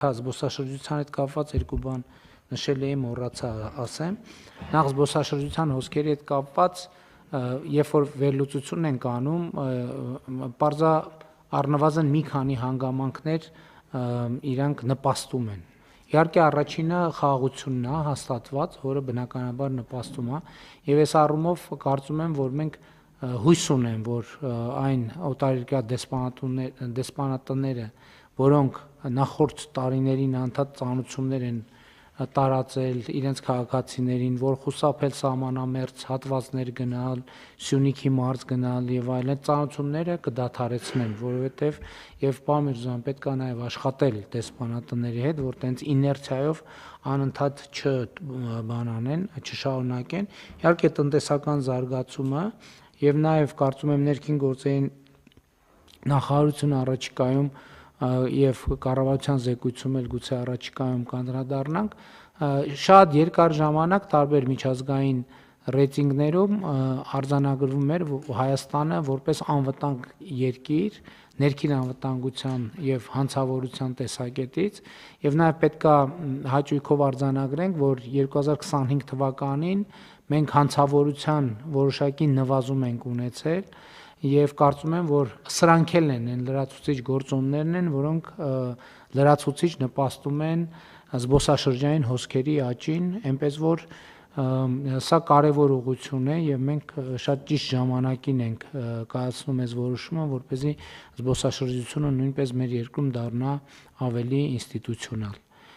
Զբոսաշրջության հետ կապված երկու բան նշել էի, մոռացա ասեմ։ Նախ զբոսաշրջության հոսքերի հետ կապված, երբ որ վերլուծություն ենք անում, պարզա առնվազն մի քանի հանգամանքներ իրանք նպաստում են։ Իհարկե առաջինը խաղաղությունն է հաստատված, որը բնականաբար նպաստում է, եւ այս առումով կարծում եմ, որ մենք հույս ունենք, որ այն օտարերկրյա դեսպանատները, որոնք նախորդ տարիներին անդադ ծանոթություններ են տարածել իրենց քաղաքացիներին, որ խուսափել սահմանամերձ հատվածներ գնալ, Սյունիքի մարզ գնալ եւ այլն, ծանոթությունները կդադարեցնեն, որովհետեւ եւ պարոն Միրզոյան պետք է նաեւ աշխատել դեսպանատների հետ, որ տենց իներցիայով անընդհատ չբանանեն, չշարունակեն։ Իհարկե տնտեսական զարգացումը եւ նաեւ կարծում եմ ներքին գործերի նախարարությունը առաջիկայում եւ կառավարության զեկույցում էլ գուցե առաջիկայում կանդրադառնանք, շատ երկար ժամանակ տարբեր միջազգային ռեյտինգներում արձանագրվում էր Հայաստանը որպես անվտանգ երկիր, ներքին անվտանգության եւ հանցավորության տեսակետից, եւ նաեւ պետքա հաճույքով արձանագրենք, որ 2025 թվականին մենք հանցավորության որոշակի նվազում ենք ունեցել եւ կարծում եմ, որ սրանք էլ են լրացուցիչ գործոններն են, որոնք լրացուցիչ նպաստում են զբոսաշրջային հոսքերի աճին, այնպես որ սա կարևոր ուղղություն է եւ մենք շատ ճիշտ ժամանակին ենք կայացնում այս որոշումը, որպեսզի զբոսաշրջությունը նույնպես մեր երկրում դառնա ավելի ինստիտուցիոնալ։